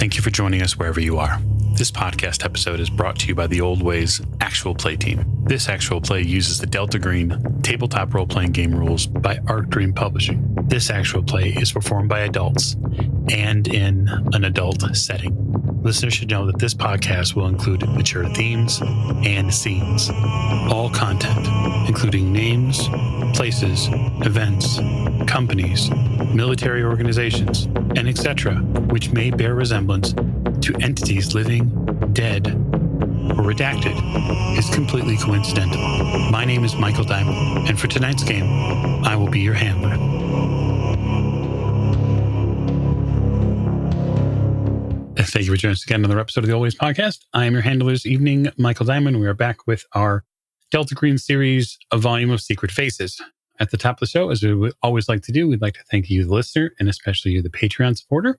Thank you for joining us wherever you are. This podcast episode is brought to you by the Old Ways Actual Play team. This actual play uses the Delta Green tabletop role-playing game rules by Arc Dream Publishing. This actual play is performed by adults and in an adult setting. Listeners should know that this podcast will include mature themes and scenes. All content, including names, places, events, companies, military organizations, and etc., which may bear resemblance to entities living, dead, or redacted, is completely coincidental. My name is Michael Diamond, and for tonight's game, I will be your handler. Thank you for joining us again on another episode of the Always Podcast. I am your handler this evening, Michael Diamond. We are back with our Delta Green series, A Volume of Secret Faces. At the top of the show, as we would always like to do, we'd like to thank you, the listener, and especially you, the Patreon supporter.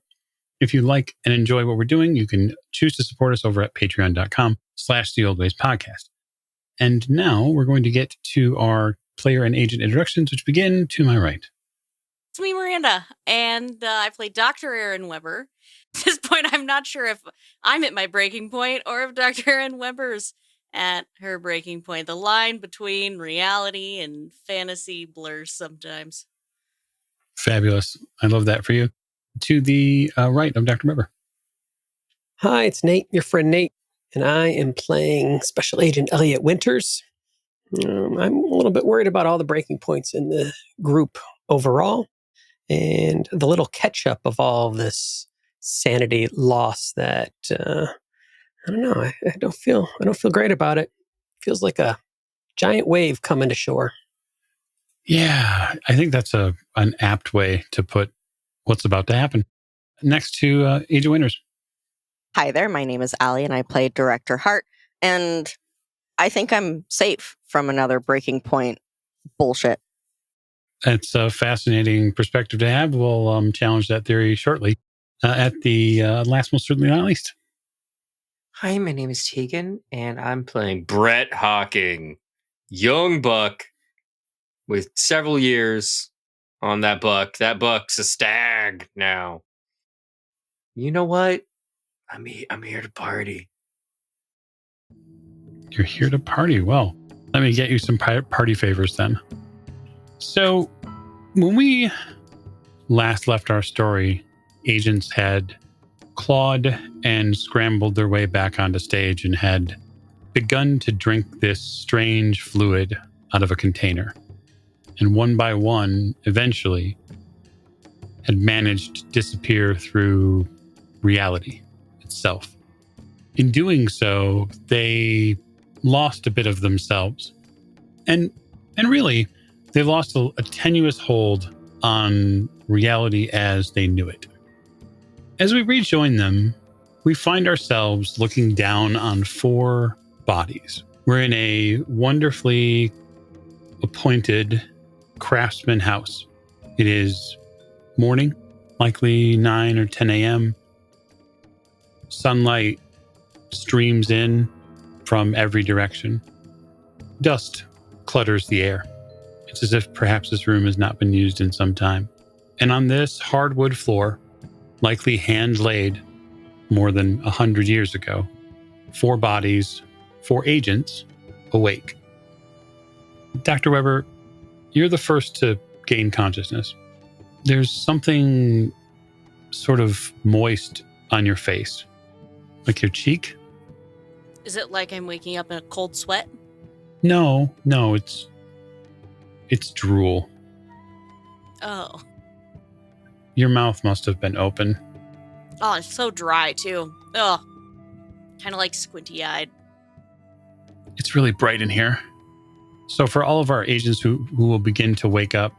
If you like and enjoy what we're doing, you can choose to support us over at patreon.com/theoldwayspodcast. And now we're going to get to our player and agent introductions, which begin to my right. It's me, Miranda, and I play Dr. Erin Weber. At this point, I'm not sure if I'm at my breaking point or if Dr. Erin Weber's at her breaking point. The line between reality and fantasy blurs sometimes. Fabulous. I love that for you. To the right of Dr. Weber. Hi, it's Nate, your friend Nate, and I am playing Special Agent Elliot Winters. I'm a little bit worried about all the breaking points in the group overall, and the little catch-up of all this sanity loss that I don't know. I don't feel great about it. Feels like a giant wave coming to shore. Yeah, I think that's an apt way to put what's about to happen. Next to Agent Winters. Hi there, my name is Allie, and I play Director Hart, and I think I'm safe from another breaking point bullshit. That's a fascinating perspective to have. We'll challenge that theory shortly. At the last, most certainly not least. Hi, my name is Tegan, and I'm playing Brett Hawking, young buck with several years on that buck. That buck's a stag now. You know what? I'm here to party. You're here to party. Well, let me get you some party favors then. So, when we last left our story, agents had clawed and scrambled their way back onto stage and had begun to drink this strange fluid out of a container. And one by one, eventually, had managed to disappear through reality itself. In doing so, they lost a bit of themselves. And really, they lost a tenuous hold on reality as they knew it. As we rejoin them, we find ourselves looking down on 4 bodies. We're in a wonderfully appointed craftsman house. It is morning, likely 9 or 10 a.m. Sunlight streams in from every direction. Dust clutters the air. It's as if perhaps this room has not been used in some time. And on this hardwood floor, likely hand-laid more than 100 years ago, 4 bodies, 4 agents, awake. Dr. Weber, you're the first to gain consciousness. There's something sort of moist on your face, like your cheek. Is it like I'm waking up in a cold sweat? No, it's drool. Oh. Your mouth must have been open. Oh, it's so dry, too. Ugh. Kind of like squinty-eyed. It's really bright in here. So for all of our agents who will begin to wake up,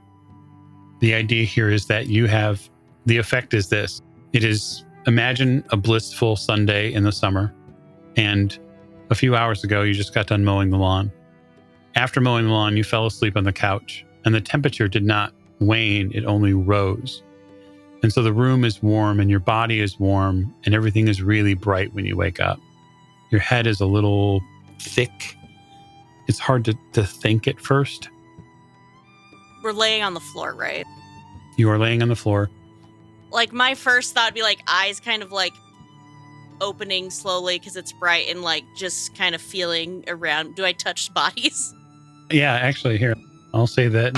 the idea here is that the effect is this. It is, imagine a blissful Sunday in the summer, and a few hours ago, you just got done mowing the lawn. After mowing the lawn, you fell asleep on the couch, and the temperature did not wane, it only rose. And so the room is warm and your body is warm and everything is really bright when you wake up. Your head is a little thick. It's hard to think at first. We're laying on the floor, right? You are laying on the floor. Like, my first thought would be, like, eyes kind of, like, opening slowly because it's bright and like just kind of feeling around. Do I touch bodies? Yeah, actually, here, I'll say that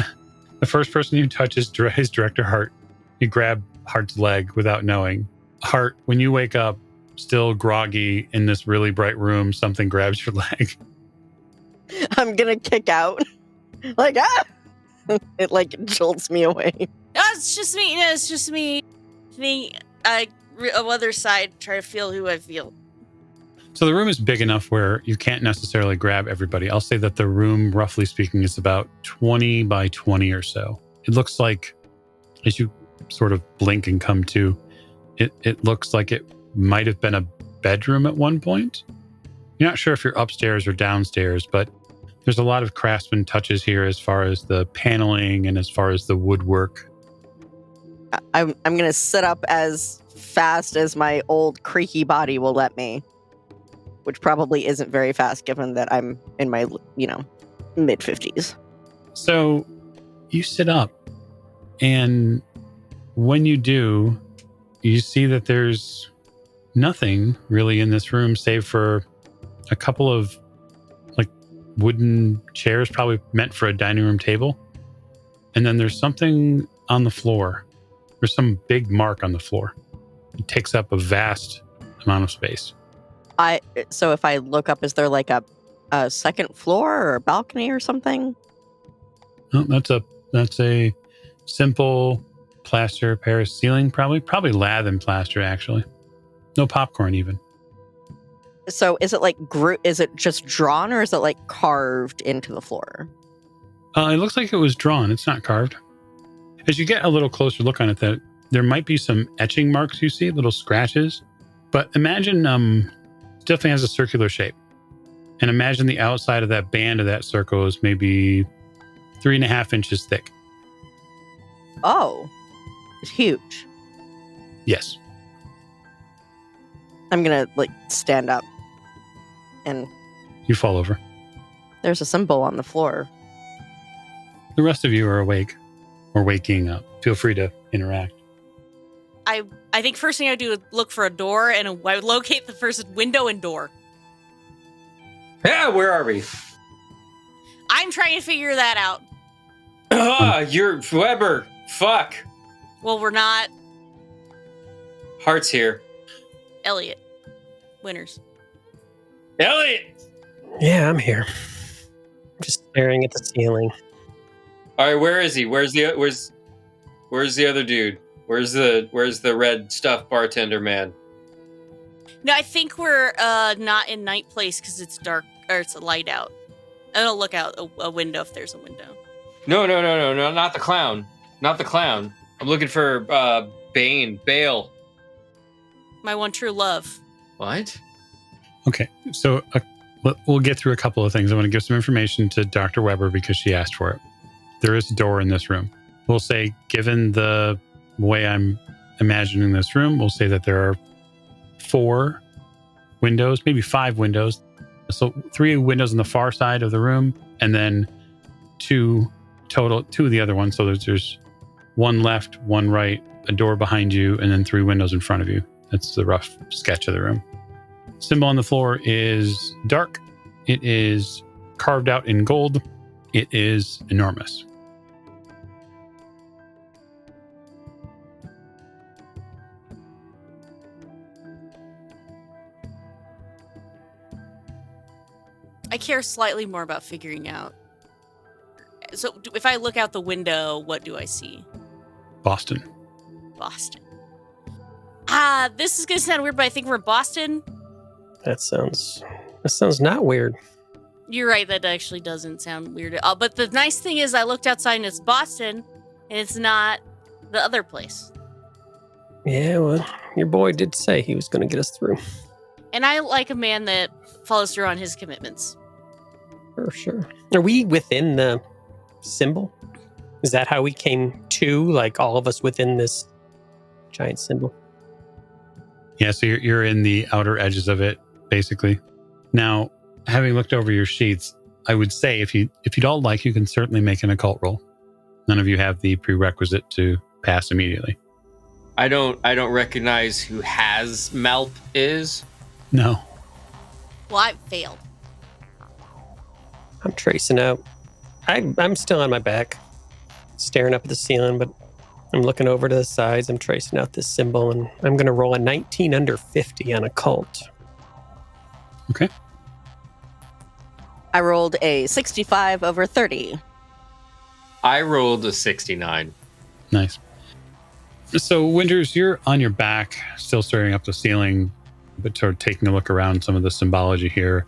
the first person you touch is Director Hart. You grab Hart's leg without knowing. Hart, when you wake up, still groggy in this really bright room, something grabs your leg. I'm gonna kick out. Like, ah! It like jolts me away. Oh, it's just me. No, it's just me. Other side, try to feel who I feel. So the room is big enough where you can't necessarily grab everybody. I'll say that the room, roughly speaking, is about 20 by 20 or so. It looks like, as you sort of blink and come to, it looks like it might have been a bedroom at one point. You're not sure if you're upstairs or downstairs, but there's a lot of craftsman touches here as far as the paneling and as far as the woodwork. I'm gonna sit up as fast as my old creaky body will let me, which probably isn't very fast given that I'm in my, mid 50s. So you sit up, and when you do, you see that there's nothing really in this room save for a couple of like wooden chairs, probably meant for a dining room table. And then there's something on the floor. There's some big mark on the floor. It takes up a vast amount of space. So if I look up, is there like a second floor or a balcony or something? Oh, that's a simple plaster Paris ceiling, probably lath and plaster, actually. No popcorn even. So is it like is it just drawn or is it like carved into the floor? It looks like it was drawn. It's not carved. As you get a little closer look on it, there might be some etching marks you see, little scratches. But imagine definitely has a circular shape. And imagine the outside of that band of that circle is maybe 3.5 inches thick. Oh, it's huge. Yes. I'm going to stand up and... You fall over. There's a symbol on the floor. The rest of you are awake or waking up. Feel free to interact. I think first thing I do is look for a door, and I would locate the first window and door. Yeah, where are we? I'm trying to figure that out. You're Weber. Fuck. Well, we're not. Hart's here. Elliot. Winners. Elliot! Yeah, I'm here. I'm just staring at the ceiling. All right, where is he? Where's the other dude? Where's the red stuffed bartender man? No, I think we're not in night place because it's dark or it's light out. I'll look out a window if there's a window. No, not the clown. Not the clown. I'm looking for Bale. My one true love. What? Okay, so we'll get through a couple of things. I want to give some information to Dr. Weber because she asked for it. There is a door in this room. We'll say, given the way I'm imagining this room, we'll say that there are 4 windows, maybe 5 windows. So 3 windows on the far side of the room, and then 2 of the other ones. So there's 1 left, 1 right, a door behind you, and then 3 windows in front of you. That's the rough sketch of the room. Symbol on the floor is dark. It is carved out in gold. It is enormous. I care slightly more about figuring out. So if I look out the window, what do I see? Boston. Boston. This is going to sound weird, but I think we're in Boston. That sounds not weird. You're right, that actually doesn't sound weird at all. But the nice thing is I looked outside and it's Boston, and it's not the other place. Yeah, well, your boy did say he was going to get us through. And I like a man that follows through on his commitments. For sure. Are we within the symbol? Is that how we came to, like, all of us within this giant symbol? Yeah, so you're in the outer edges of it, basically. Now, having looked over your sheets, I would say if you'd all like, you can certainly make an occult roll. None of you have the prerequisite to pass immediately. I don't recognize who Has Malp is. No. Well, I failed. I'm tracing out. I'm still on my back, staring up at the ceiling, but I'm looking over to the sides. I'm tracing out this symbol, and I'm going to roll a 19 under 50 on occult. Okay. I rolled a 65 over 30. I rolled a 69. Nice. So, Winters, you're on your back, still staring up the ceiling, but sort of taking a look around some of the symbology here.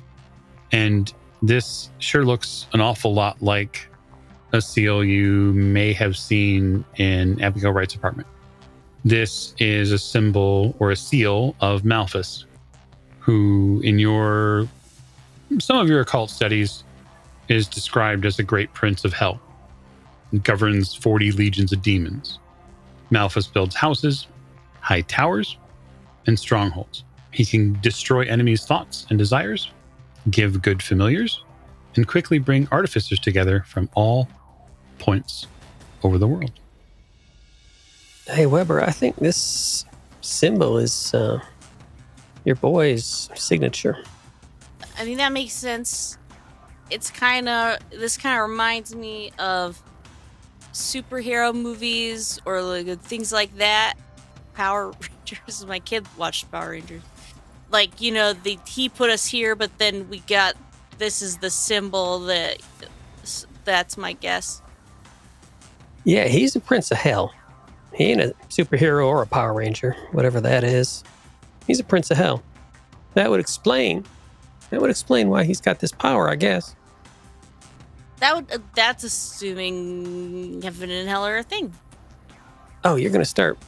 And this sure looks an awful lot like a seal you may have seen in Abigail Wright's apartment. This is a symbol or a seal of Malphus, who in some of your occult studies is described as a great prince of hell. It governs 40 legions of demons. Malphus builds houses, high towers, and strongholds. He can destroy enemies' thoughts and desires, give good familiars, and quickly bring artificers together from all points over the world. Hey, Weber, I think this symbol is your boy's signature. I think that makes sense. This kind of reminds me of superhero movies or like things like that. Power Rangers. My kid watched Power Rangers. Like, he put us here, but then this is the symbol that's my guess. Yeah, he's a prince of hell. He ain't a superhero or a Power Ranger, whatever that is. He's a prince of hell. That would explain why he's got this power, I guess. That's assuming heaven and hell are a thing. Oh, you're going to start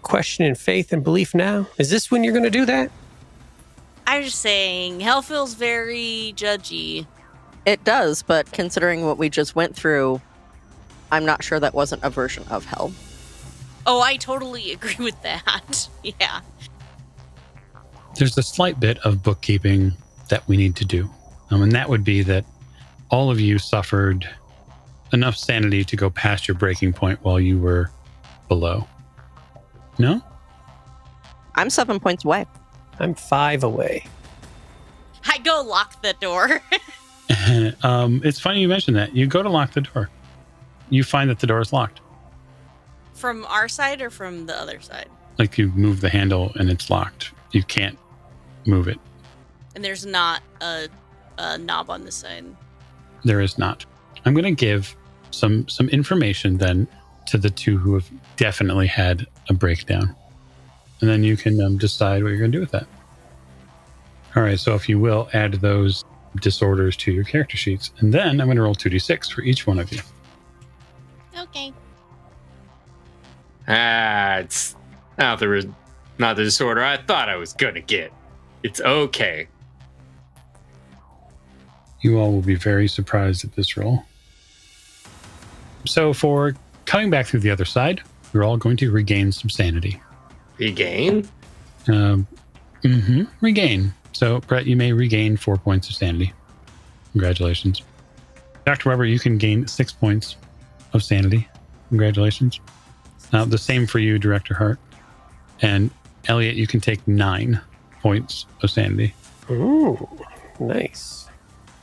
questioning faith and belief now? Is this when you're going to do that? I'm just saying, hell feels very judgy. It does, but considering what we just went through, I'm not sure that wasn't a version of hell. Oh, I totally agree with that. Yeah. There's a slight bit of bookkeeping that we need to do. And that would be that all of you suffered enough sanity to go past your breaking point while you were below. No? I'm 7 points away. I'm 5 away. I go lock the door. It's funny you mentioned that. You go to lock the door. You find that the door is locked. From our side or from the other side? Like you move the handle and it's locked. You can't move it. And there's not a knob on this side. There is not. I'm going to give some information then to the two who have definitely had a breakdown. And then you can decide what you're going to do with that. All right, so if you will, add those disorders to your character sheets. And then I'm going to roll 2d6 for each one of you. Okay. It's not the disorder I thought I was going to get. It's okay. You all will be very surprised at this roll. So for coming back through the other side, you're all going to regain some sanity. Regain? Regain. So, Brett, you may regain 4 points of sanity. Congratulations. Dr. Weber, you can gain 6 points of sanity. Congratulations. The same for you, Director Hart. And Elliot, you can take 9 points of sanity. Ooh, nice.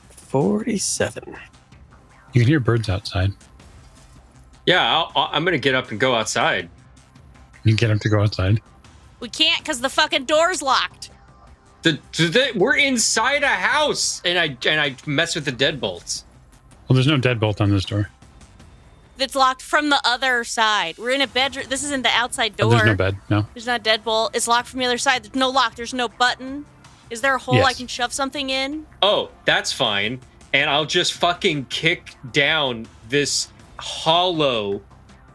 47. You can hear birds outside. Yeah, I'm going to get up and go outside. You get them to go outside. We can't because the fucking door's locked. We're inside a house, and I mess with the deadbolts. Well, there's no deadbolt on this door. It's locked from the other side. We're in a bedroom. This isn't the outside door. Oh, there's no bed. No. There's not a deadbolt. It's locked from the other side. There's no lock. There's no button. Is there a hole Yes. I can shove something in? Oh, that's fine. And I'll just fucking kick down this hollow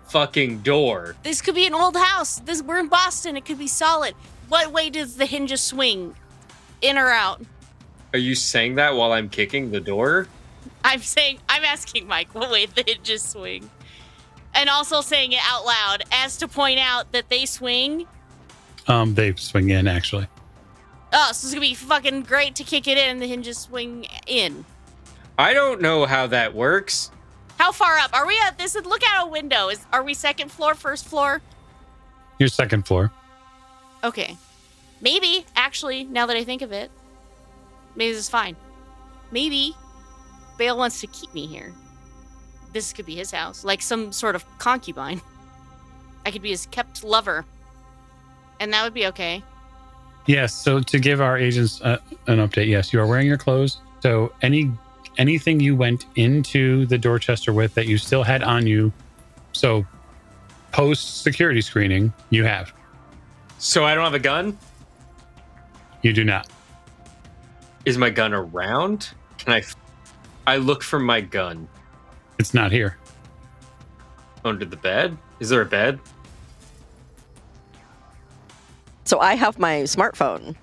fucking door. This could be an old house. We're in Boston. It could be solid. What way does the hinges swing? In or out? Are you saying that while I'm kicking the door? I'm asking Mike what way the hinges swing. And also saying it out loud as to point out that they swing. They swing in, actually. Oh, so it's gonna be fucking great to kick it in and the hinges swing in. I don't know how that works. How far up? Are we at this? Look out a window. Are we second floor, first floor? Your second floor. Okay. Maybe, actually. actually, now that I think of it, maybe this is fine. Maybe Bale wants to keep me here. This could be his house, like some sort of concubine. I could be his kept lover, and that would be okay. Yes. So to give our agents an update, yes, you are wearing your clothes. So anything you went into the Dorchester with that you still had on you, so post security screening, you have. So I don't have a gun? You do not. Is my gun around? Can I look for my gun It's not here. under the bed? Is there a bed? So I have my smartphone.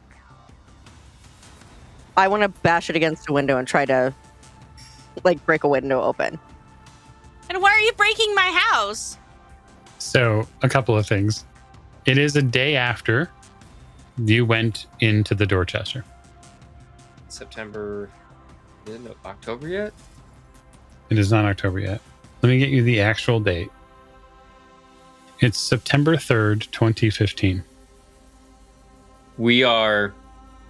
I want to bash it against a window and try to, like, break a window open. And why are you breaking my house? So a couple of things. It is a day after you went into the Dorchester. September, isn't it October yet? It is not October yet. Let me get you the actual date. It's September 3rd, 2015. We are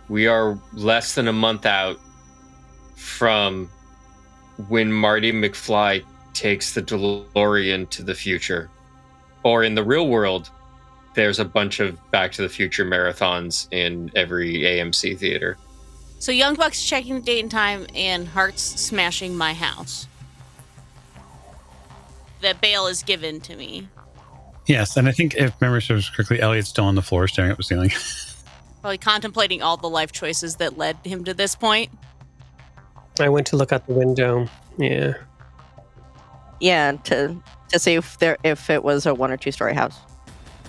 less than a month out from when Marty McFly takes the DeLorean to the future. Or in the real world, there's a bunch of Back to the Future marathons in every AMC theater. So Young Buck's checking the date and time, and Hart's smashing my house. That Bale is given to me. Yes, and I think if memory serves correctly, Elliot's still on the floor staring at the ceiling. Probably contemplating all the life choices that led him to this point. I went to look out the window. Yeah. Yeah, to see if it was a 1 or 2 story house.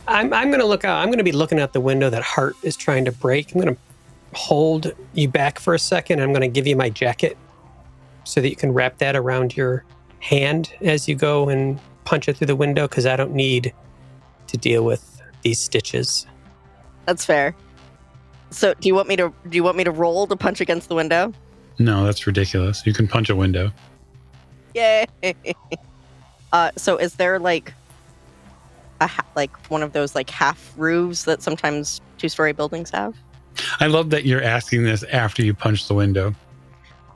I'm going to look out. I'm going to be looking out the window that Hart is trying to break. I'm going to hold you back for a second. I'm going to give you my jacket so that you can wrap that around your hand as you go and punch it through the window, because I don't need to deal with these stitches. That's fair. So do you want me to roll to punch against the window? No, that's ridiculous. You can punch a window. Yay! So is there like one of those like half roofs that sometimes 2-story buildings have? I love that you're asking this after you punch the window.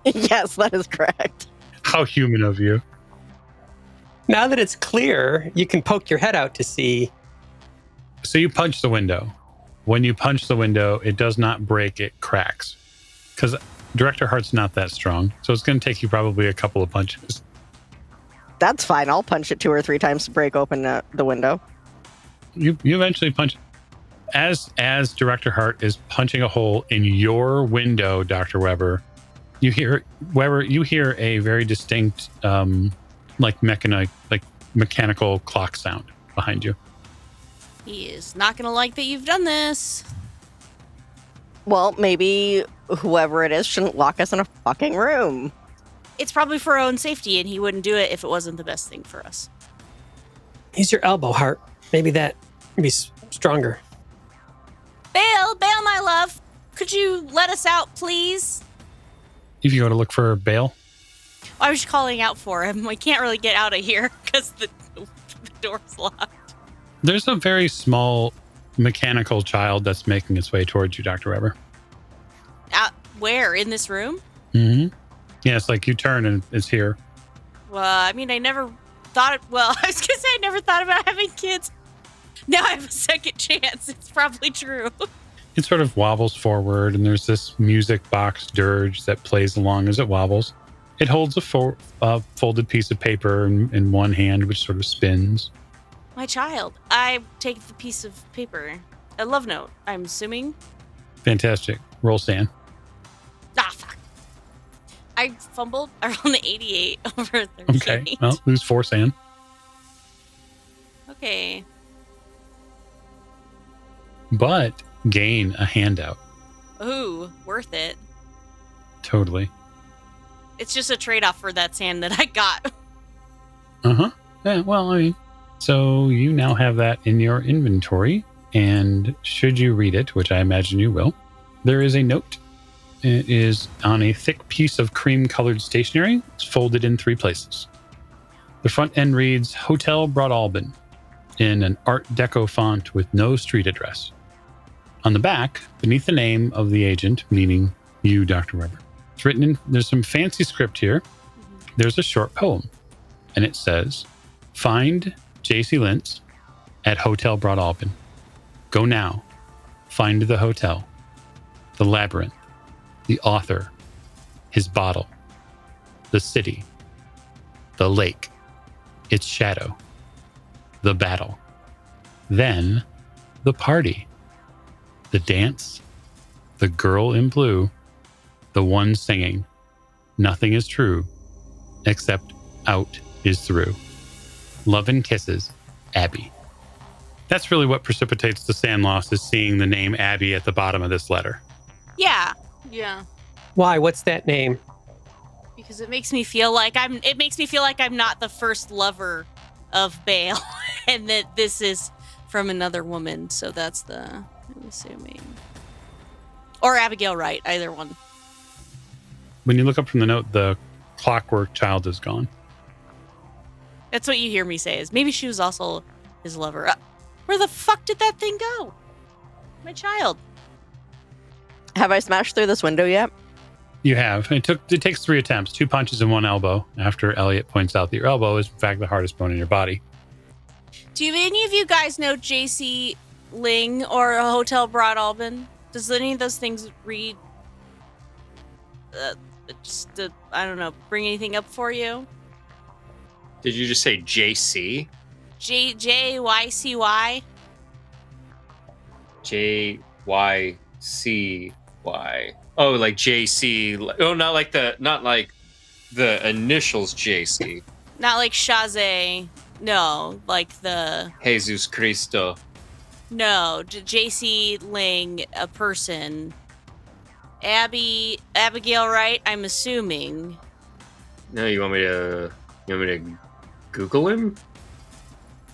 Yes, that is correct. How human of you. Now that it's clear, you can poke your head out to see. So you punch the window. When you punch the window, it does not break, it cracks. Because Director Hart's not that strong. So it's going to take you probably a couple of punches. That's fine. I'll punch it 2 or 3 times to break open the window. You eventually punch. As Director Hart is punching a hole in your window, Dr. Weber, you hear a very distinct mechanical clock sound behind you. He is not going to like that you've done this. Well, maybe whoever it is shouldn't lock us in a fucking room. It's probably for our own safety, and he wouldn't do it if it wasn't the best thing for us. Use your elbow, Hart. Maybe that would be stronger. Bale, my love. Could you let us out, please? If you go to look for Bale, I was calling out for him. We can't really get out of here because the door's locked. there's a very small mechanical child that's making its way towards you, Dr. Weber. Where? In this room? Mm-hmm. Yeah, it's like you turn and it's here. Well, I mean, I never thought... Well, I was going to say I never thought about having kids. Now I have a second chance. It's probably true. It sort of wobbles forward, and there's this music box dirge that plays along as it wobbles. It holds a folded piece of paper in one hand, which sort of spins. My child. I take the piece of paper. A love note, I'm assuming. Fantastic. Roll sand. Ah, fuck. I fumbled. I rolled an 88 over 38. Okay. Well, lose 4 sand. Okay. But gain a handout. Ooh, worth it. Totally. It's just a trade-off for that sand that I got. Uh-huh. Yeah, well, I mean, so you now have that in your inventory, and should you read it, which I imagine you will, there is a note. It is on a thick piece of cream-colored stationery. It's folded in 3 places. The front end reads, Hotel Broadalbin, in an Art Deco font with no street address. On the back, beneath the name of the agent, meaning you, Dr. Weber, it's written in, there's some fancy script here. There's a short poem, and it says, "Find J.C. Lintz at Hotel Broadalbin. Go now. Find the hotel, the labyrinth, the author, his bottle, the city, the lake, its shadow, the battle, then the party, the dance, the girl in blue, the one singing. Nothing is true except out is through. Love and kisses, Abby." That's really what precipitates the sand loss, is seeing the name Abby at the bottom of this letter. Yeah. Yeah. Why? What's that name? Because it makes me feel like I'm not the first lover of Bale and that this is from another woman. So that's I'm assuming. Or Abigail Wright, either one. When you look up from the note, the clockwork child is gone. That's what you hear me say, is maybe she was also his lover. Where the fuck did that thing go? My child. Have I smashed through this window yet? You have. It takes 3 attempts, 2 punches and 1 elbow, after Elliot points out that your elbow is in fact the hardest bone in your body. Do any of you guys know J.C. Ling or Hotel Broadalbin? Does any of those things read I don't know, bring anything up for you? Did you just say JC? JYCY? JYCY. Oh, like JC. Oh, not like the initials JC. Not like Shazay. No, like the Jesus Cristo. No, JC Ling, a person. Abigail Wright, I'm assuming. No, you want me to Google him?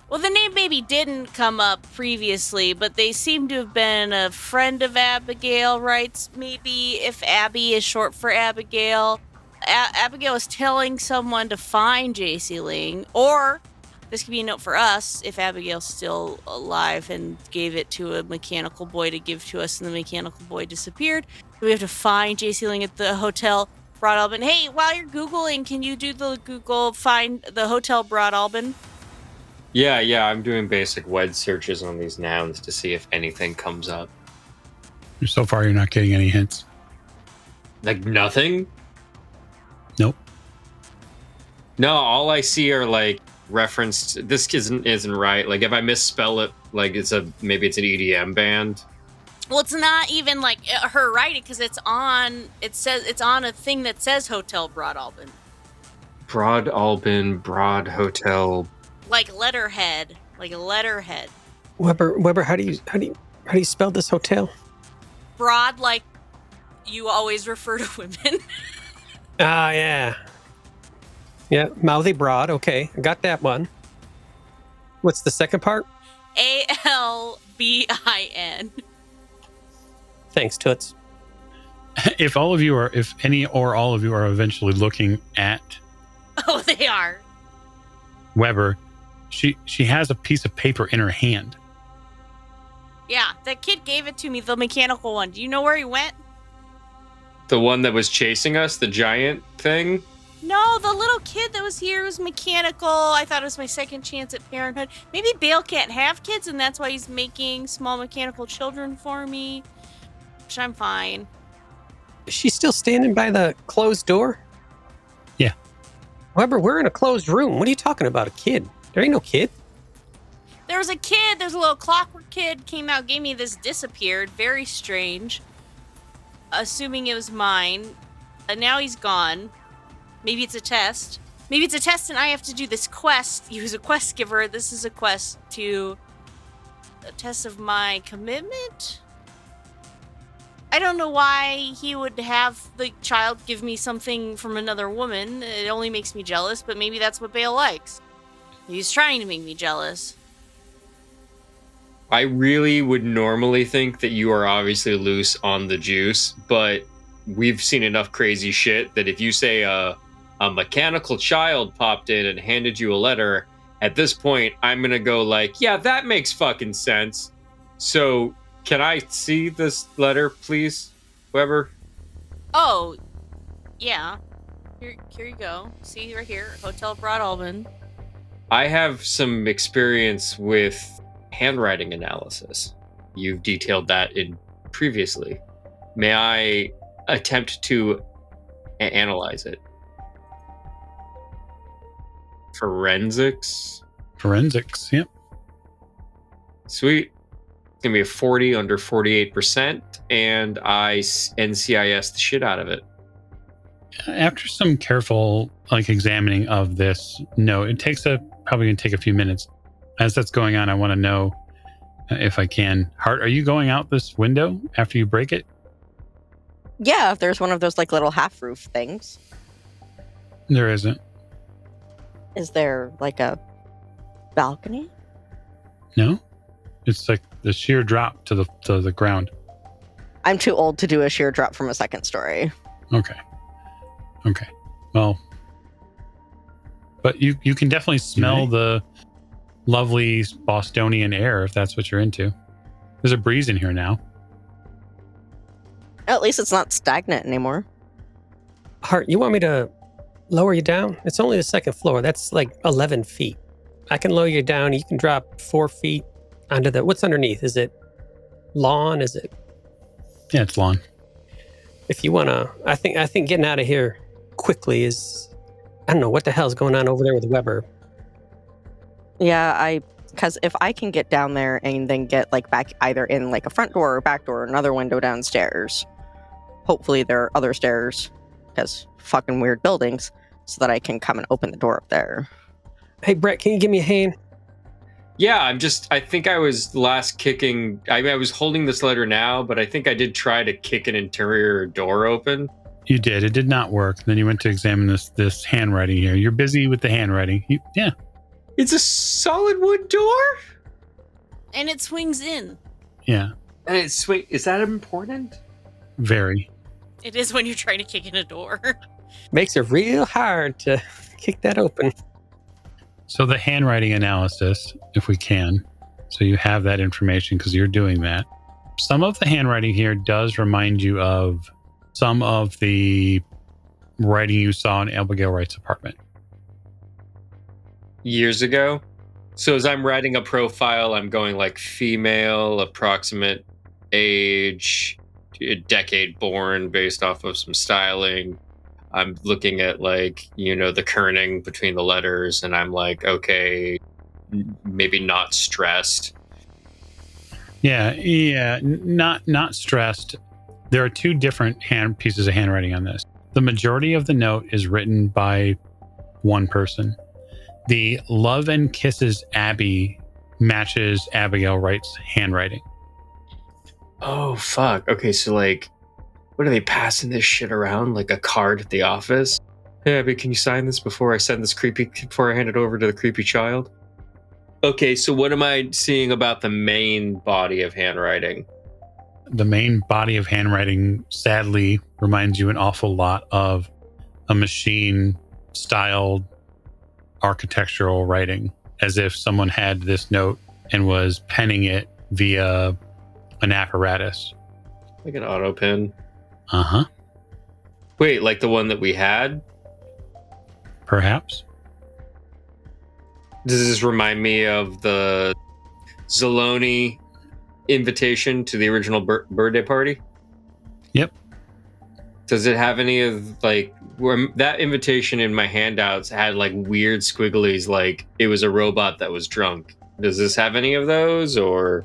Well, the name maybe didn't come up previously, but they seem to have been a friend of Abigail Wright's, maybe, if Abby is short for Abigail. Abigail was telling someone to find J.C. Ling, or this could be a note for us if Abigail's still alive and gave it to a mechanical boy to give to us and the mechanical boy disappeared. We have to find J.C. Ling at the Hotel Broadalbin. Hey, while you're Googling, can you do the Google find the Hotel Broadalbin? Yeah, I'm doing basic web searches on these nouns to see if anything comes up. So far, you're not getting any hints. Like nothing? Nope. No, all I see are like referenced. This isn't right. Like if I misspell it, like maybe it's an EDM band. Well, it's not even like her writing because it's on a thing that says Hotel Broadalbin. Broadalbin, Broad Hotel. Like letterhead. Weber, how do you spell this hotel? Broad, like you always refer to women. Ah, yeah. Yeah, mouthy broad. Okay, I got that one. What's the second part? ALBIN. Thanks, Toots. If any or all of you are eventually looking at Oh, they are. Weber, she has a piece of paper in her hand. Yeah, that kid gave it to me, the mechanical one. Do you know where he went? The one that was chasing us, the giant thing? No, the little kid that was here was mechanical. I thought it was my second chance at parenthood. Maybe Bale can't have kids, and that's why he's making small mechanical children for me. Which I'm fine. Is she still standing by the closed door? Yeah. Weber, we're in a closed room. What are you talking about? A kid? There ain't no kid. There was a kid. There's a little clockwork kid came out, gave me this, disappeared. Very strange. Assuming it was mine. And now he's gone. Maybe it's a test. Maybe it's a test and I have to do this quest. He was a quest giver. This is a quest to a test of my commitment. I don't know why he would have the child give me something from another woman. It only makes me jealous, but maybe that's what Bale likes. He's trying to make me jealous. I really would normally think that you are obviously loose on the juice, but we've seen enough crazy shit that if you say a mechanical child popped in and handed you a letter, at this point, I'm going to go like, yeah, that makes fucking sense. So Can I see this letter, please, Weber? Oh, yeah. Here you go. See right here, Hotel Broadalbin. I have some experience with handwriting analysis. You've detailed that in previously. May I attempt to analyze it? Forensics? Forensics, yep. Sweet. It's going to be a 40 under 48%, and I NCIS the shit out of it. After some careful examining of this note, it takes probably going to take a few minutes. As that's going on, I want to know if I can. Hart, are you going out this window after you break it? Yeah, if there's one of those little half roof things. There isn't. Is there a balcony? No, it's like the sheer drop to the ground. I'm too old to do a sheer drop from a second story. Okay. Well, but you can definitely smell the lovely Bostonian air if that's what you're into. There's a breeze in here now. At least it's not stagnant anymore. Hart, you want me to lower you down? It's only the second floor. That's 11 feet. I can lower you down. You can drop 4 feet onto what's underneath? Is it lawn? Is it? Yeah, it's lawn. If you want to, I think getting out of here quickly is, I don't know what the hell's going on over there with Weber. Yeah, because if I can get down there and then get back either in a front door or back door or another window downstairs, hopefully there are other stairs because fucking weird buildings, so that I can come and open the door up there. Hey, Brett, can you give me a hand? Yeah, I think I was last kicking. I was holding this letter now, but I think I did try to kick an interior door open. You did. It did not work. Then you went to examine this handwriting here. You're busy with the handwriting. Yeah. It's a solid wood door? And it swings in. Yeah. And is that important? Very. It is when you're trying to kick in a door. Makes it real hard to kick that open. So the handwriting analysis, if we can, so you have that information because you're doing that. Some of the handwriting here does remind you of some of the writing you saw in Abigail Wright's apartment. Years ago? So as I'm writing a profile, I'm going female, approximate age, a decade born based off of some styling. I'm looking at the kerning between the letters, and I'm okay, maybe not stressed. Yeah, not stressed. There are two different pieces of handwriting on this. The majority of the note is written by one person. The Love and Kisses Abby matches Abigail Wright's handwriting. Oh, fuck. Okay, so what are they passing this shit around like a card at the office? Hey, Abby, can you sign this before I hand it over to the creepy child? Okay, so what am I seeing about the main body of handwriting? The main body of handwriting, sadly, reminds you an awful lot of a machine-styled architectural writing, as if someone had this note and was penning it via an apparatus. Like an auto pen? Uh-huh. Wait, like the one that we had? Perhaps. Does this remind me of the Zaloni invitation to the original birthday party? Yep. Does it have any of that invitation in my handouts had weird squigglies, it was a robot that was drunk? Does this have any of those, or?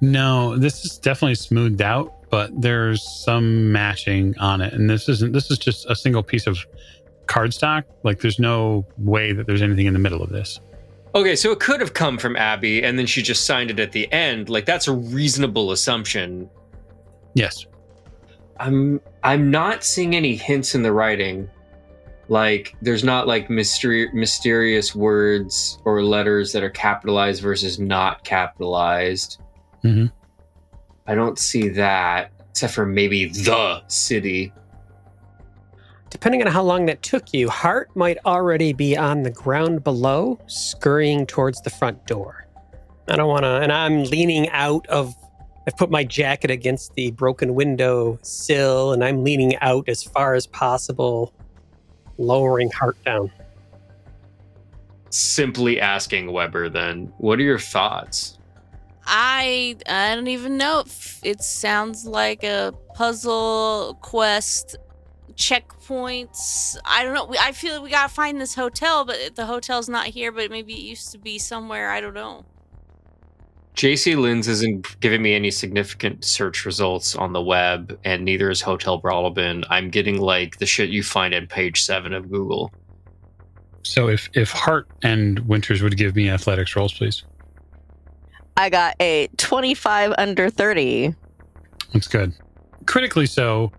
No, this is definitely smoothed out, but there's some matching on it. And this is just a single piece of cardstock. There's no way that there's anything in the middle of this. Okay, so it could have come from Abby, and then she just signed it at the end. That's a reasonable assumption. Yes. I'm not seeing any hints in the writing. There's not mysterious words or letters that are capitalized versus not capitalized. Mm-hmm. I don't see that, except for maybe the city. Depending on how long that took you, Hart might already be on the ground below, scurrying towards the front door. I don't want to, and I'm leaning out of I've put my jacket against the broken window sill, and I'm leaning out as far as possible, lowering Hart down. Simply asking Weber, then, what are your thoughts? I don't even know. It sounds like a puzzle quest, checkpoints. I don't know. I feel like we gotta find this hotel, but the hotel's not here. But maybe it used to be somewhere. I don't know. JC Lins isn't giving me any significant search results on the web, and neither is Hotel Broadalbin. I'm getting like the shit you find at page 7 of Google. So if Hart and Winters would give me athletics rolls, please. I got a 25 under 30. That's good. Critically so,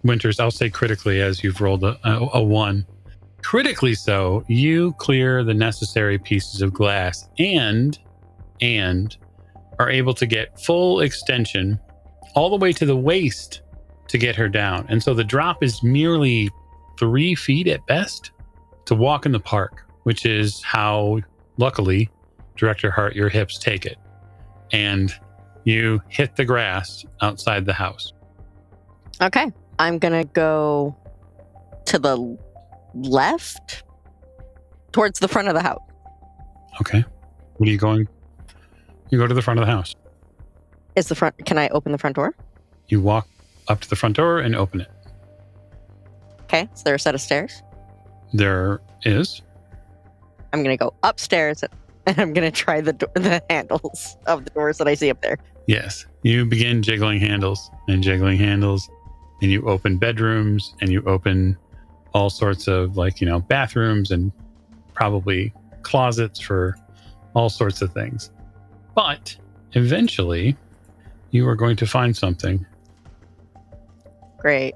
Winters, I'll say critically as you've rolled a 1. Critically so, you clear the necessary pieces of glass and are able to get full extension all the way to the waist to get her down. And so the drop is merely 3 feet at best to walk in the park, which is how, luckily, Director Hart, your hips take it. And you hit the grass outside the house. Okay. I'm going to go to the left towards the front of the house. Okay. What are you going? You go to the front of the house. Can I open the front door? You walk up to the front door and open it. Okay. Is there a set of stairs? There is. I'm going to go upstairs and I'm going to try the handles of the doors that I see up there. Yes. You begin jiggling handles, and you open bedrooms, and you open all sorts of bathrooms and probably closets for all sorts of things. But eventually you are going to find something. Great.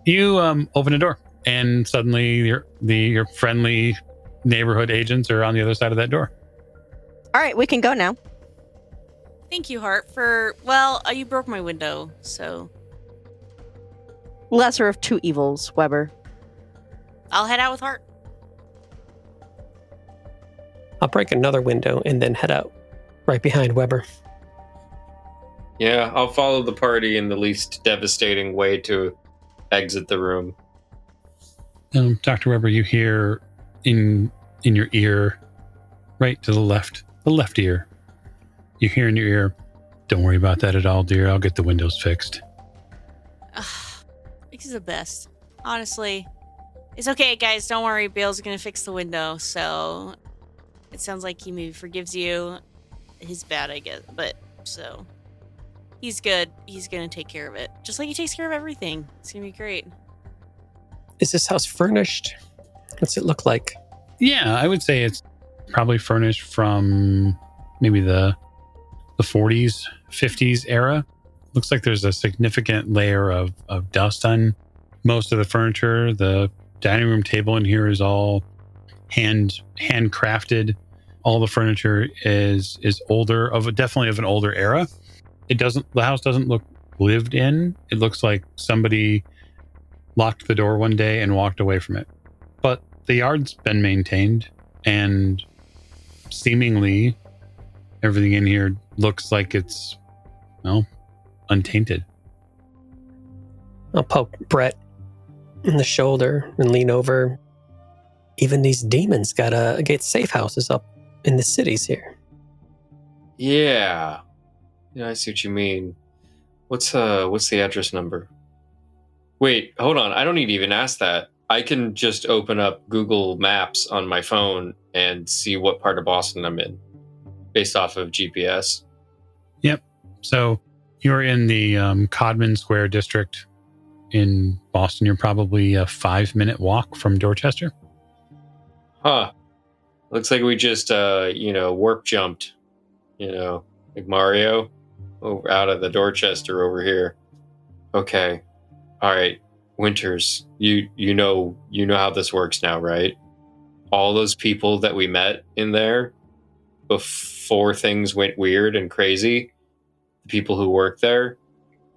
You open a door, and suddenly your friendly neighborhood agents are on the other side of that door. All right, we can go now. Thank you, Hart, you broke my window, so Lesser of two evils, Weber. I'll head out with Hart. I'll break another window and then head out right behind Weber. Yeah, I'll follow the party in the least devastating way to exit the room. Dr. Weber, you hear in your ear, right to the left ear, you hear in your ear, "Don't worry about that at all, dear. I'll get the windows fixed." He's the best. Honestly. It's okay, guys. Don't worry. Bale's going to fix the window. So it sounds like he maybe forgives you. His bad, I guess. But so he's good. He's going to take care of it. Just like he takes care of everything. It's going to be great. Is this house furnished? What's it look like? Yeah, I would say it's probably furnished from maybe the 40s, 50s era. Looks like there's a significant layer of dust on most of the furniture. The dining room table in here is all handcrafted. All the furniture is older, definitely of an older era. The house doesn't look lived in. It looks like somebody locked the door one day and walked away from it. But the yard's been maintained, and seemingly everything in here looks like it's, untainted. I'll poke Brett in the shoulder and lean over. Even these demons get safe houses up in the cities here. Yeah, I see what you mean. What's the address number? Wait, hold on. I don't need to even ask that. I can just open up Google Maps on my phone and see what part of Boston I'm in based off of GPS. Yep. So you're in the Codman Square district in Boston. You're probably a 5-minute walk from Dorchester. Huh. Looks like we just, warp jumped, like Mario over out of the Dorchester over here. Okay. All right. Winters, you know how this works now, right? All those people that we met in there before things went weird and crazy, the people who work there,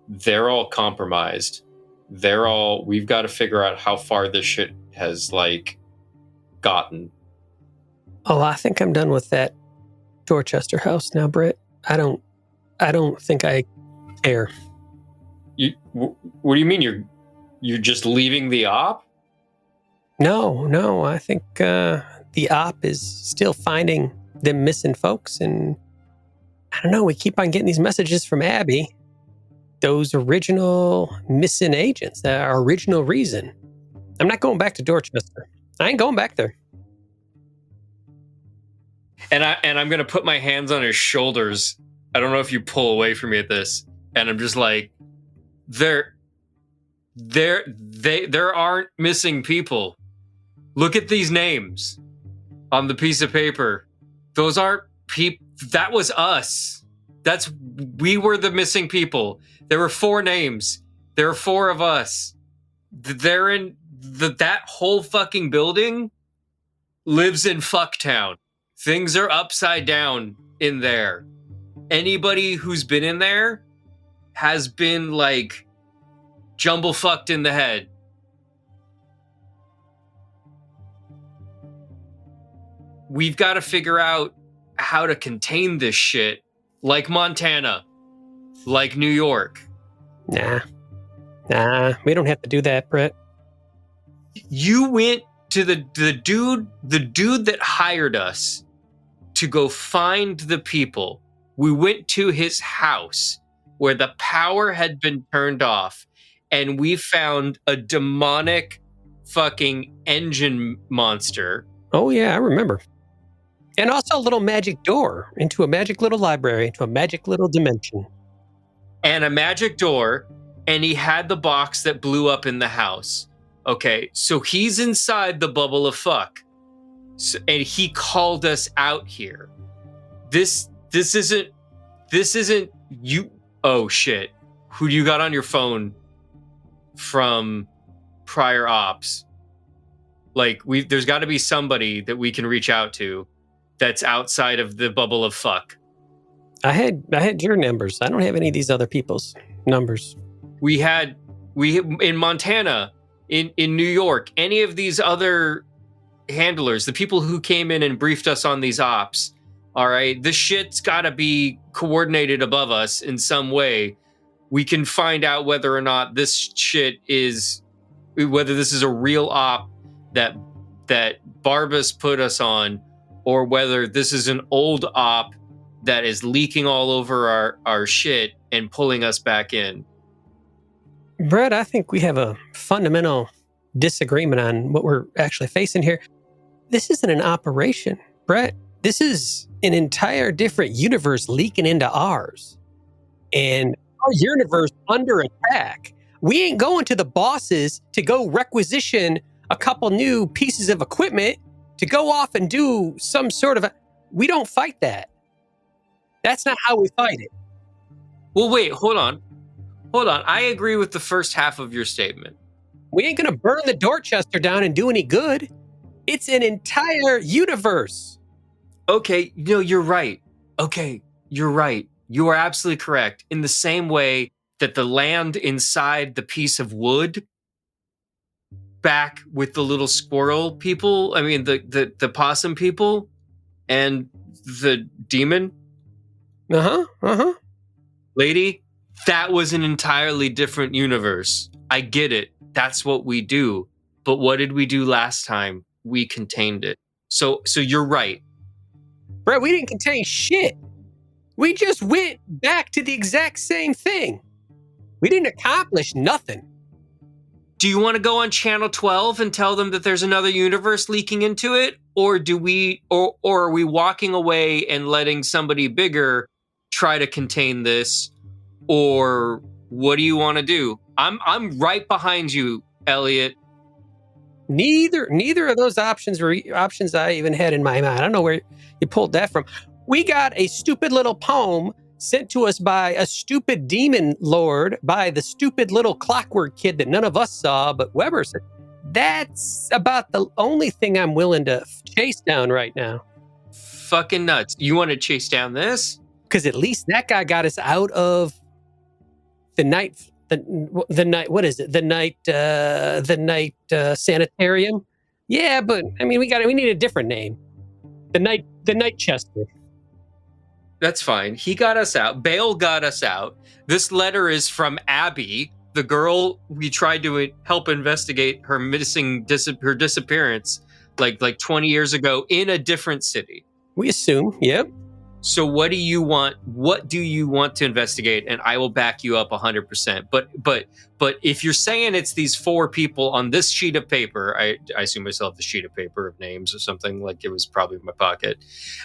they're all compromised. We've got to figure out how far this shit has gotten. Oh, I think I'm done with that Dorchester house now, Britt. I don't think I Air. What do you mean you're just leaving the op? No. I think the op is still finding them missing folks, and I don't know. We keep on getting these messages from Abby. Those original missing agents, our original reason. I'm not going back to Dorchester. I ain't going back there. And I'm gonna put my hands on his shoulders. I don't know if you pull away from me at this, and I'm just like, there aren't missing people. Look at these names on the piece of paper. Those aren't people. That was us. We were the missing people. There were 4 names. There are 4 of us. They're in that whole fucking building lives in Fucktown. Things are upside down in there. Anybody who's been in there has been like jumble fucked in the head. We've got to figure out how to contain this shit, like Montana, like New York. Nah, we don't have to do that, Brett. You went to the dude that hired us to go find the people. We went to his house where the power had been turned off, and we found a demonic fucking engine monster. Oh yeah, I remember. And also a little magic door into a magic little library, into a magic little dimension. And a magic door, and he had the box that blew up in the house. Okay, so he's inside the bubble of fuck. So, and he called us out here. This isn't you. Oh shit. Who do you got on your phone from prior ops? Like there's got to be somebody that we can reach out to that's outside of the bubble of fuck. I had your numbers. I don't have any of these other people's numbers. We in Montana, in New York, any of these other handlers, the people who came in and briefed us on these ops. All right, this shit's got to be coordinated above us in some way. We can find out whether or not this shit is, whether this is a real op that Barbas put us on, or whether this is an old op that is leaking all over our shit and pulling us back in. Brett, I think we have a fundamental disagreement on what we're actually facing here. This isn't an operation, Brett. This is an entire different universe leaking into ours. And our universe under attack. We ain't going to the bosses to go requisition a couple new pieces of equipment to go off and do some sort of we don't fight that. That's not how we fight it. Well, wait, hold on. I agree with the first half of your statement. We ain't going to burn the Dorchester down and do any good. It's an entire universe. Okay, no, you're right. Okay, you're right. You are absolutely correct. In the same way that the land inside the piece of wood back with the little squirrel people, I mean the possum people and the demon lady, that was an entirely different universe. I get it. That's what we do. But what did we do last time? We contained it. So you're right. Brett, we didn't contain shit. We just went back to the exact same thing. We didn't accomplish nothing. Do you want to go on Channel 12 and tell them that there's another universe leaking into it? Or are we walking away and letting somebody bigger try to contain this? Or what do you want to do? I'm right behind you, Elliot. Neither of those options were options I even had in my mind. I don't know where you pulled that from. We got a stupid little poem sent to us by a stupid demon lord, by the stupid little clockwork kid that none of us saw, but Weber said. That's about the only thing I'm willing to chase down right now. Fucking nuts. You want to chase down this? Because at least that guy got us out of the night. The night. What is it? The night sanitarium. Yeah, but I mean, we need a different name. The night Chester. That's fine. He got us out. Bale got us out. This letter is from Abby, the girl we tried to help investigate her her disappearance like 20 years ago in a different city. We assume, yep. So what do you want? What do you want to investigate? And I will back you up 100%. But if you're saying it's these 4 people on this sheet of paper, I assume myself the sheet of paper of names or something, like it was probably in my pocket.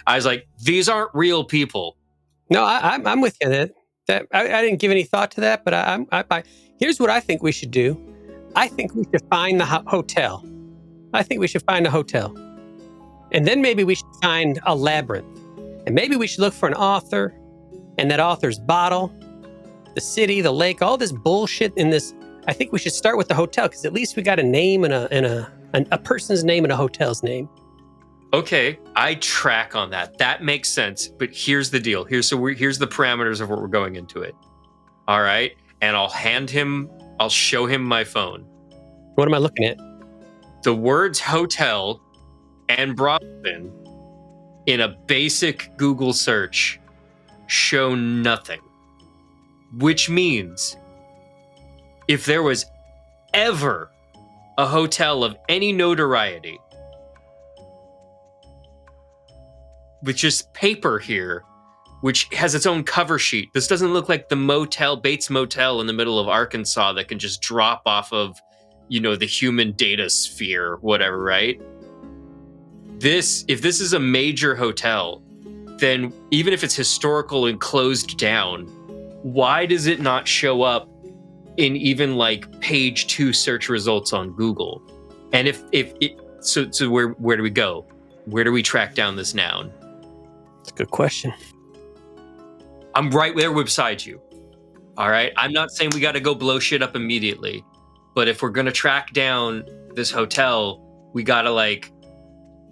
I was like, these aren't real people. No, I'm with you. That I didn't give any thought to that, but I here's what I think we should do. I think we should find the hotel. I think we should find a hotel, and then maybe we should find a labyrinth. And maybe we should look for an author and that author's bottle, the city, the lake, all this bullshit in this. I think we should start with the hotel because at least we got a name and a person's name and a hotel's name. Okay, I track on that. That makes sense. But here's the deal. Here's the parameters of what we're going into it. All right, and I'll show him my phone. What am I looking at? The words hotel and Broadalbin in a basic Google search show nothing, which means if there was ever a hotel of any notoriety with just paper here, which has its own cover sheet. This doesn't look like the Bates Motel in the middle of Arkansas that can just drop off of, the human data sphere, whatever, right? If this is a major hotel, then even if it's historical and closed down, why does it not show up in even like page 2 search results on Google? And so where do we go? Where do we track down this noun? That's a good question. I'm right there beside you. All right. I'm not saying we got to go blow shit up immediately, but if we're going to track down this hotel, we got to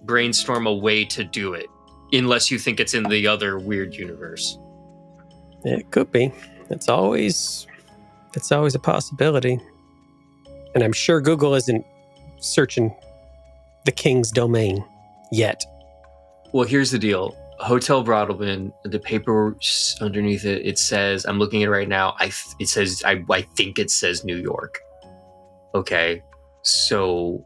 brainstorm a way to do it, unless you think it's in the other weird universe. It could be. It's always a possibility. And I'm sure Google isn't searching the king's domain yet. Well, here's the deal. Hotel Broadalbin, the paper underneath it, it says, I'm looking at it right now, I think it says New York. Okay, so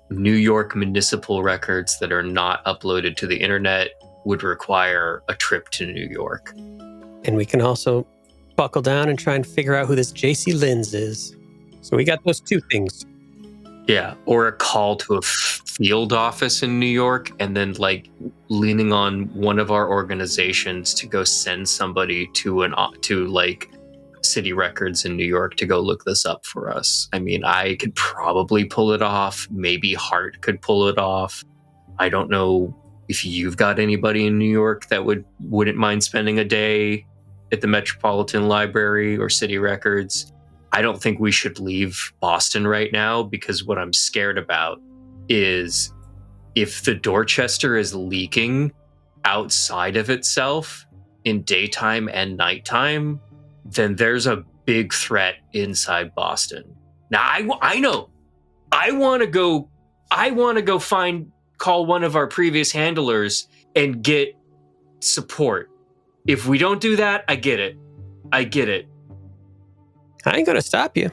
New York municipal records that are not uploaded to the internet would require a trip to New York. And we can also buckle down and try and figure out who this J.C. Linz is. So we got those 2 things. Yeah, or a call to a field office in New York, and then leaning on one of our organizations to go send somebody to city records in New York to go look this up for us. I mean, I could probably pull it off. Maybe Hart could pull it off. I don't know if you've got anybody in New York that wouldn't mind spending a day at the Metropolitan Library or City Records. I don't think we should leave Boston right now, because what I'm scared about is if the Dorchester is leaking outside of itself in daytime and nighttime, then there's a big threat inside Boston. Now, I know. I want to go call one of our previous handlers and get support. If we don't do that, I get it. I ain't going to stop you.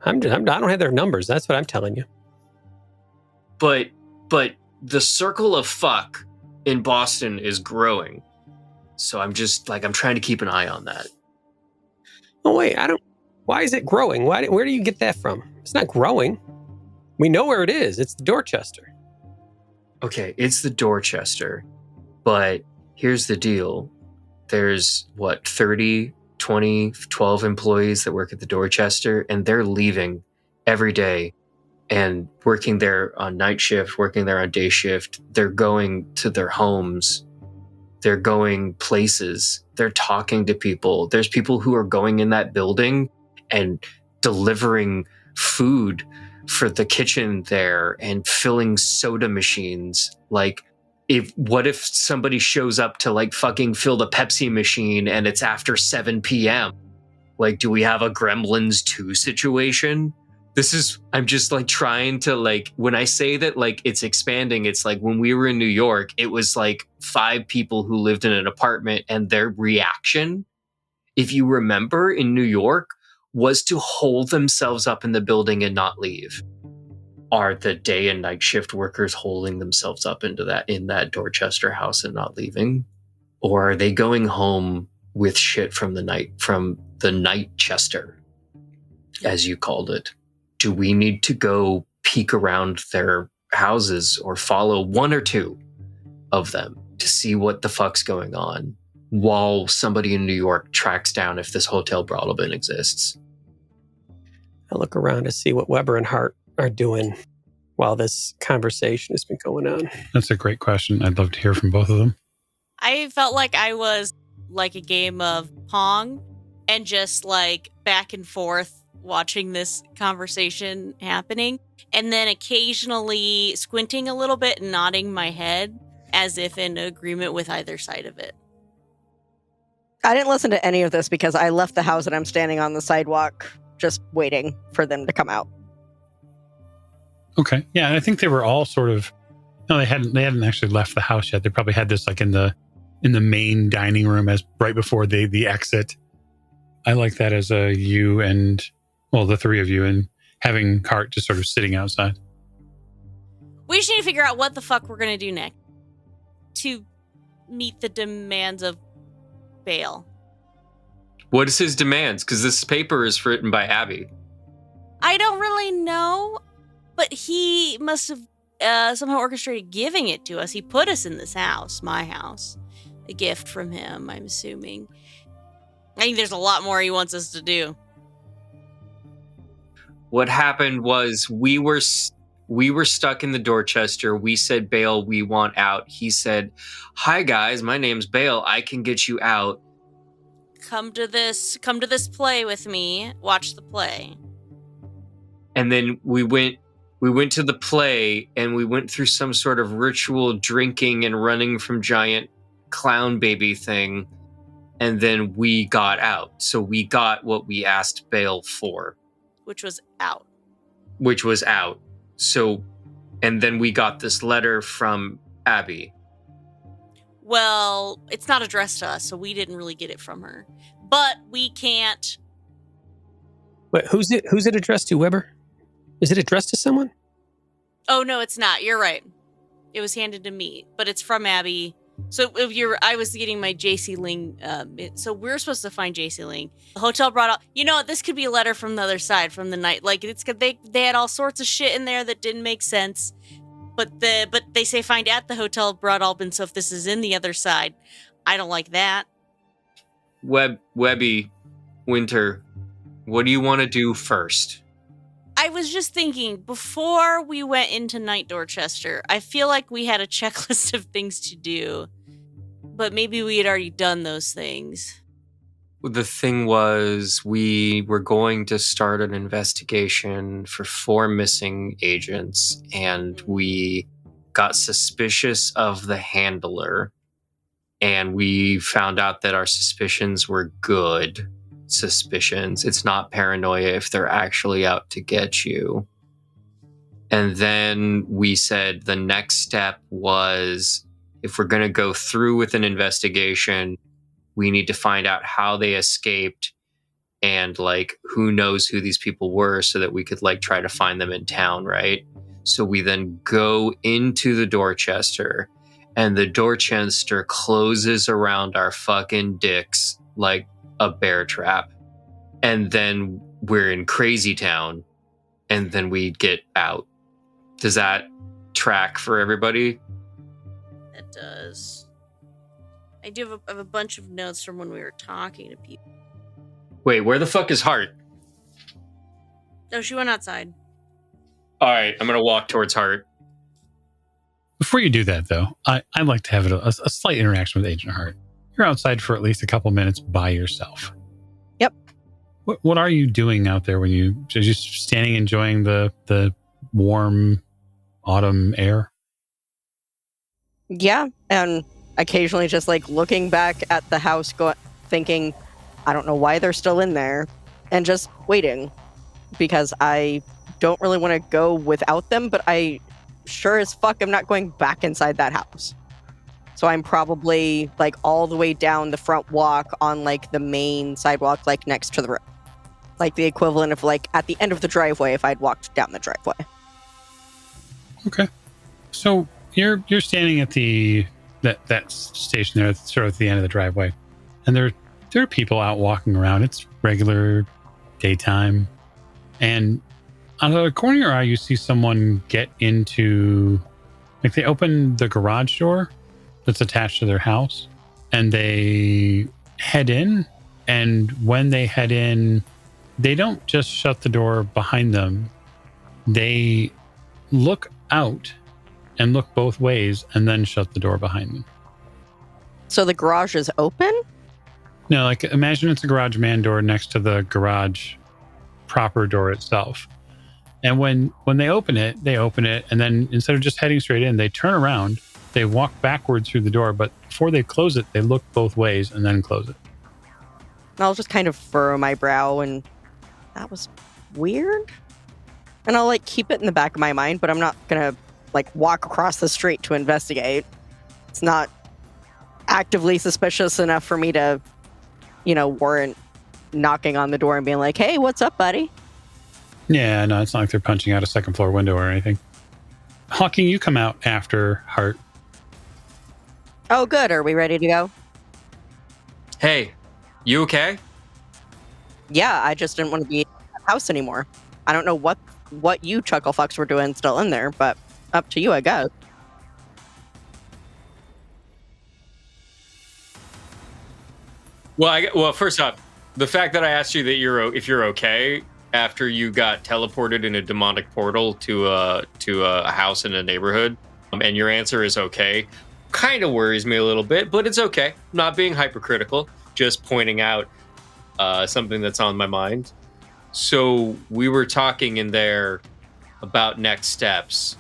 I don't have their numbers. That's what I'm telling you. But the circle of fuck in Boston is growing. So I'm just I'm trying to keep an eye on that. Oh, wait, why is it growing? Where do you get that from? It's not growing. We know where it is. It's the Dorchester. Okay, it's the Dorchester. But here's the deal. There's 30, 20, 12 employees that work at the Dorchester, and they're leaving every day and working there on night shift, working there on day shift. They're going to their homes. They're going places. They're talking to people. There's people who are going in that building and delivering food for the kitchen there and filling soda machines. What if somebody shows up to fucking fill the Pepsi machine and it's after 7 p.m.? Do we have a Gremlins 2 situation I'm just like trying to like, when I say that like it's expanding, it's like when we were in New York, it was like 5 people who lived in an apartment, and their reaction, if you remember in New York, was to hold themselves up in the building and not leave. Are the day and night shift workers holding themselves up in that Dorchester house and not leaving? Or are they going home with shit from the night Chester, as you called it? Do we need to go peek around their houses or follow 1 or 2 of them to see what the fuck's going on while somebody in New York tracks down if this Hotel Broadalbin exists? I look around to see what Weber and Hart are doing while this conversation has been going on. That's a great question. I'd love to hear from both of them. I felt like I was like a game of Pong and just like back and forth watching this conversation happening, and then occasionally squinting a little bit and nodding my head as if in agreement with either side of it. I didn't listen to any of this because I left the house and I'm standing on the sidewalk just waiting for them to come out. Okay. Yeah, I think they were all sort of, no, they hadn't actually left the house yet. They probably had this like in the main dining room as right before the exit. I like that as a you and, well, the 3 of you, and having Hart just sort of sitting outside. We just need to figure out what the fuck we're going to do next to meet the demands of Bale. What is his demands? Because this paper is written by Abby. I don't really know, but he must have somehow orchestrated giving it to us. He put us in this house, my house. A gift from him, I'm assuming. I think there's a lot more he wants us to do. What happened was we were stuck in the Dorchester. We said, Bale, we want out. He said, hi guys, my name's Bale. I can get you out. Come to this play with me. Watch the play. And then we went to the play, and we went through some sort of ritual drinking and running from giant clown baby thing. And then we got out. So we got what we asked Bale for. Which was out. So, and then we got this letter from Abby. Well, it's not addressed to us, so we didn't really get it from her. But we can't. Wait, who's it addressed to, Weber? Is it addressed to someone? Oh, no, it's not. You're right. It was handed to me, but it's from Abby. So I was getting my JC Ling. So we're supposed to find JC Ling. The hotel brought out. You know what? This could be a letter from the other side, from the night. Like they had all sorts of shit in there that didn't make sense. But they say find at the Hotel Broadalbin. So if this is in the other side, I don't like that. Webby, Winter, what do you want to do first? I was just thinking, before we went into Night Dorchester, I feel like we had a checklist of things to do, but maybe we had already done those things. The thing was, we were going to start an investigation for 4 missing agents, and we got suspicious of the handler, and we found out that our suspicions were good suspicions. It's not paranoia if they're actually out to get you. And then we said the next step was, if we're going to go through with an investigation, we need to find out how they escaped and like who knows who these people were, so that we could like try to find them in town, right? So we then go into the Dorchester, and the Dorchester closes around our fucking dicks like a bear trap. And then we're in Crazy Town, and then we get out. Does that track for everybody? It does. I do have a bunch of notes from when we were talking to people. Wait, where the fuck is Hart? Oh, she went outside. All right, I'm going to walk towards Hart. Before you do that, though, I'd like to have a slight interaction with Agent Hart. You're outside for at least a couple minutes by yourself. Yep. What are you doing out there when you're just standing enjoying the warm autumn air? Yeah, and occasionally just like looking back at the house, thinking, I don't know why they're still in there, and just waiting, because I don't really want to go without them, but I sure as fuck am not going back inside that house. So I'm probably like all the way down the front walk on like the main sidewalk, like next to the road. Like the equivalent of like at the end of the driveway if I'd walked down the driveway. Okay. So you're standing at that station there, sort of at the end of the driveway, and there are people out walking around. It's regular daytime, and out of the corner of your eye, you see someone get into, like, they open the garage door that's attached to their house, and they head in. And when they head in, they don't just shut the door behind them. They look out and look both ways and then shut the door behind them. So the garage is open? No, like, imagine it's a garage man door next to the garage proper door itself. And when they open it, and then instead of just heading straight in, they turn around, they walk backwards through the door, but before they close it, they look both ways and then close it. I'll just kind of furrow my brow, and that was weird. And I'll like keep it in the back of my mind, but I'm not gonna like walk across the street to investigate. It's not actively suspicious enough for me to, warrant knocking on the door and being like, hey, what's up, buddy? Yeah, no, it's not like they're punching out a second floor window or anything. Hawking, you come out after Hart. Oh, good. Are we ready to go? Hey, you okay? Yeah, I just didn't want to be in that house anymore. I don't know what you chuckle fucks were doing still in there, but up to you, I guess. Well, first off, the fact that I asked you that if you're okay after you got teleported in a demonic portal to a house in a neighborhood, and your answer is okay, kind of worries me a little bit, but it's okay. Not being hypercritical, just pointing out something that's on my mind. So we were talking in there about next steps,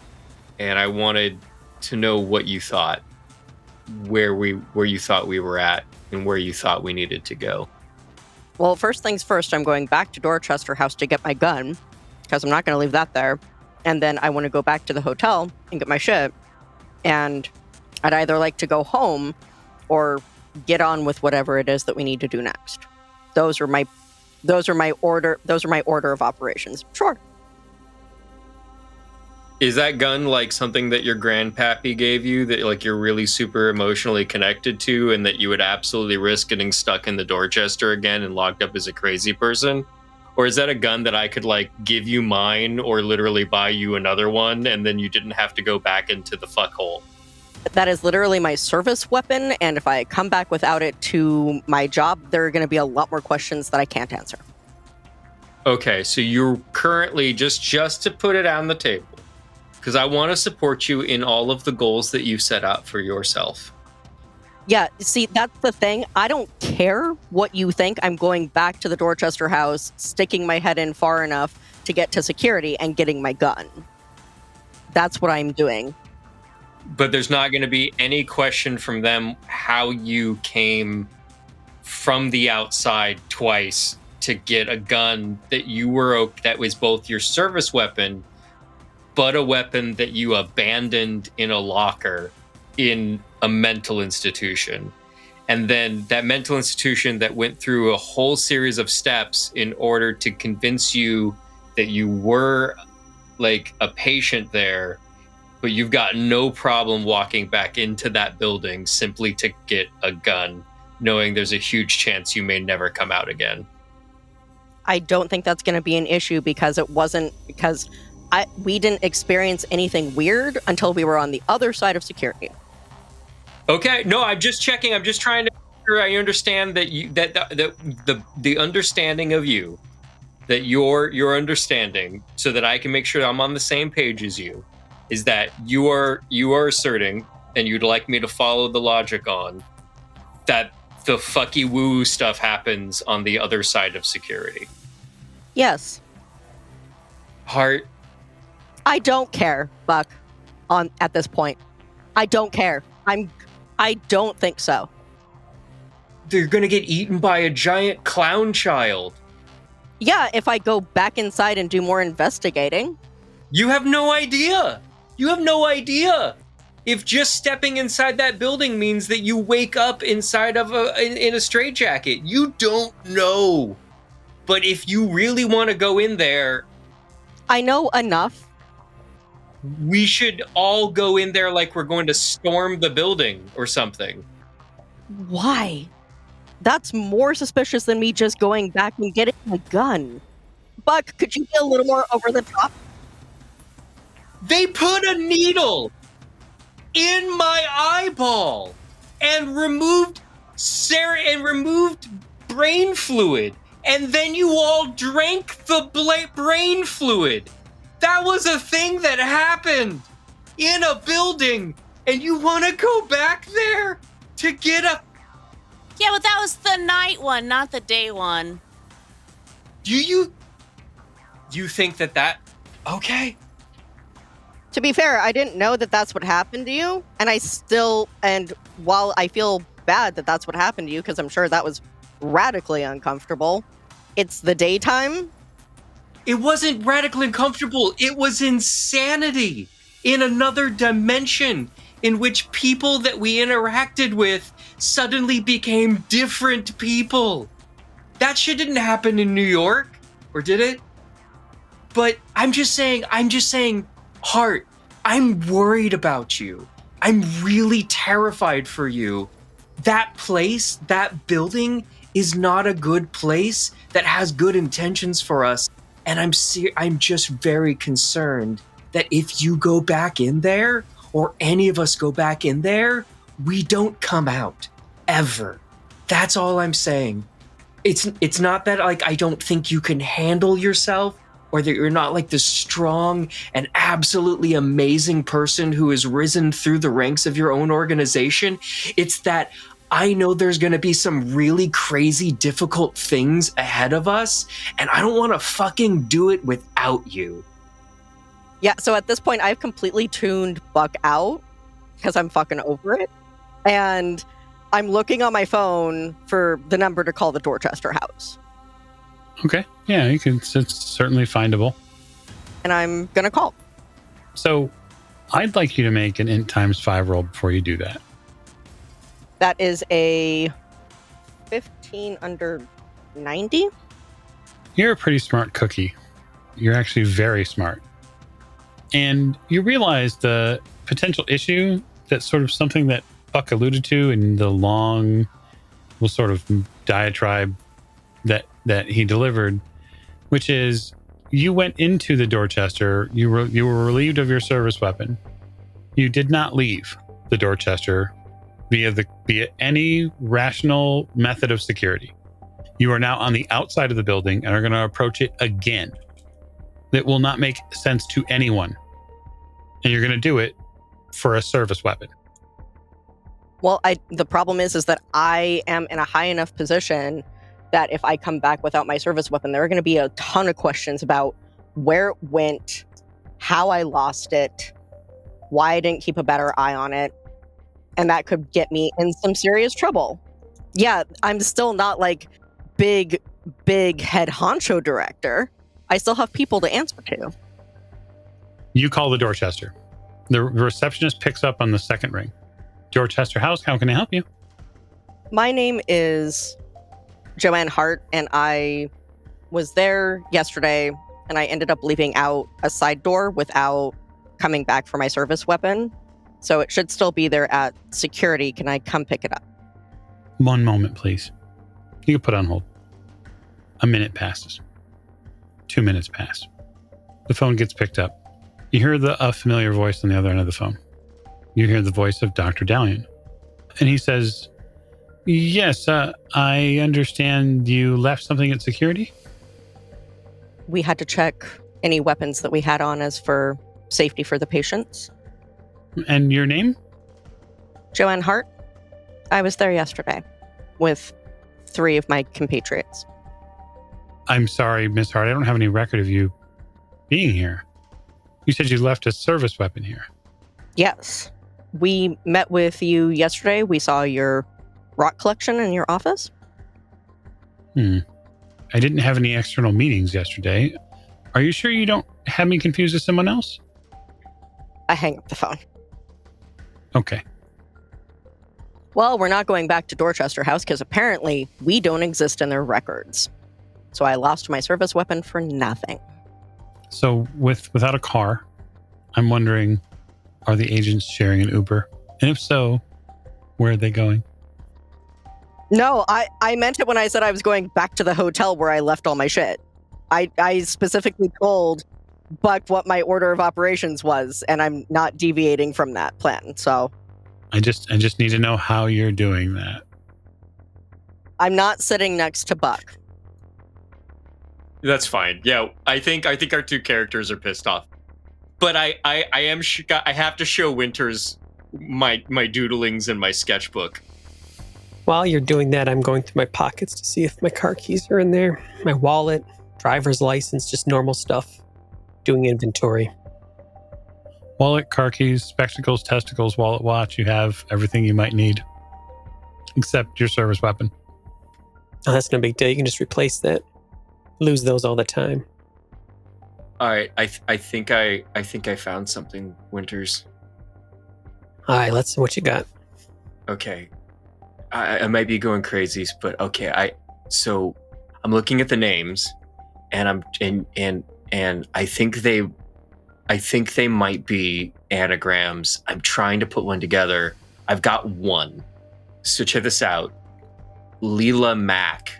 and I wanted to know what you thought, where you thought we were at, and where you thought we needed to go. Well, first things first, I'm going back to Dorchester House to get my gun, because I'm not going to leave that there. And then I want to go back to the hotel and get my shit. And I'd either like to go home or get on with whatever it is that we need to do next. Those are my order of operations. Sure. Is that gun like something that your grandpappy gave you that like you're really super emotionally connected to, and that you would absolutely risk getting stuck in the Dorchester again and locked up as a crazy person? Or is that a gun that I could like give you mine or literally buy you another one and then you didn't have to go back into the fuckhole? That is literally my service weapon, and if I come back without it to my job, there are going to be a lot more questions that I can't answer. Okay, so you're currently, just to put it on the table, because I want to support you in all of the goals that you set out for yourself. Yeah, see, that's the thing. I don't care what you think. I'm going back to the Dorchester house, sticking my head in far enough to get to security and getting my gun. That's what I'm doing. But there's not going to be any question from them how you came from the outside twice to get a gun that was both your service weapon, but a weapon that you abandoned in a locker in a mental institution. And then that mental institution that went through a whole series of steps in order to convince you that you were like a patient there, but you've got no problem walking back into that building simply to get a gun, knowing there's a huge chance you may never come out again. I don't think that's going to be an issue because we didn't experience anything weird until we were on the other side of security. Okay, no, I'm just checking. I'm just trying to make sure I understand that the understanding of you, that your understanding, so that I can make sure I'm on the same page as you, is that you are asserting, and you'd like me to follow the logic on, that the fucky woo stuff happens on the other side of security. Yes. Hart. I don't care, Buck, at this point. I don't care. I don't think so. They're gonna get eaten by a giant clown child. Yeah, if I go back inside and do more investigating. You have no idea. You have no idea. If just stepping inside that building means that you wake up inside of in a straitjacket, you don't know. But if you really want to go in there, I know enough. we should all go in there like we're going to storm the building or something. Why? That's more suspicious than me just going back and getting a gun. Buck, could you be a little more over the top? They put a needle in my eyeball and removed brain fluid, and then you all drank the brain fluid. That was a thing that happened in a building, and you want to go back there to get a... Yeah, but that was the night one, not the day one. You think that... Okay. To be fair, I didn't know that that's what happened to you, and while I feel bad that that's what happened to you, because I'm sure that was radically uncomfortable, it's the daytime. It wasn't radically uncomfortable. It was insanity in another dimension in which people that we interacted with suddenly became different people. That shit didn't happen in New York, or did it? But I'm just saying, Heart, I'm worried about you. I'm really terrified for you. That place, that building is not a good place that has good intentions for us. And I'm just very concerned that if you go back in there, or any of us go back in there, we don't come out ever. That's all I'm saying. It's not that like I don't think you can handle yourself, or that you're not like this strong and absolutely amazing person who has risen through the ranks of your own organization. It's that I know there's going to be some really crazy, difficult things ahead of us, and I don't want to fucking do it without you. Yeah, so at this point, I've completely tuned Buck out because I'm fucking over it. And I'm looking on my phone for the number to call the Dorchester house. Okay. Yeah, it's certainly findable. And I'm going to call. So I'd like you to make an int times 5 roll before you do that. That is a 15 under 90. You're a pretty smart cookie. You're actually very smart. And you realize the potential issue, that's sort of something that Buck alluded to in the long sort of diatribe that he delivered, which is you went into the Dorchester, you were relieved of your service weapon. You did not leave the Dorchester via any rational method of security. You are now on the outside of the building and are going to approach it again. It will not make sense to anyone. And you're going to do it for a service weapon. Well, the problem is that I am in a high enough position that if I come back without my service weapon, there are going to be a ton of questions about where it went, how I lost it, why I didn't keep a better eye on it. And that could get me in some serious trouble. Yeah, I'm still not like big head honcho director. I still have people to answer to. You call the Dorchester. The receptionist picks up on the second ring. Dorchester House, how can I help you? My name is Joanne Hart, and I was there yesterday, and I ended up leaving out a side door without coming back for my service weapon. So it should still be there at security. Can I come pick it up? 1 moment, please. You can put on hold. A minute passes. 2 minutes pass. The phone gets picked up. You hear a familiar voice on the other end of the phone. You hear the voice of Dr. Dalian. And he says, yes, I understand you left something at security? We had to check any weapons that we had on as for safety for the patients. And your name? Joanne Hart. I was there yesterday with 3 of my compatriots. I'm sorry, Miss Hart. I don't have any record of you being here. You said you left a service weapon here. Yes. We met with you yesterday. We saw your rock collection in your office. I didn't have any external meetings yesterday. Are you sure you don't have me confused with someone else? I hang up the phone. Okay. Well, we're not going back to Dorchester House because apparently we don't exist in their records. So I lost my service weapon for nothing. So without a car, I'm wondering, are the agents sharing an Uber? And if so, where are they going? No, I meant it when I said I was going back to the hotel where I left all my shit. I specifically told Buck what my order of operations was, and I'm not deviating from that plan. So I just need to know how you're doing that. I'm not sitting next to Buck. That's fine. Yeah, I think our two characters are pissed off. But I have to show Winters my doodlings and my sketchbook. While you're doing that, I'm going through my pockets to see if my car keys are in there. My wallet, driver's license, just normal stuff. Doing inventory. Wallet, car keys, spectacles, testicles, wallet, watch. You have everything you might need. Except your service weapon. Oh, that's no big deal. You can just replace that. Lose those all the time. All right, I think I found something, Winters. All right, let's see what you got. Okay, I might be going crazy, but okay. So I'm looking at the names, and I think they might be anagrams. I'm trying to put one together. I've got one. So check this out. Leela Mack.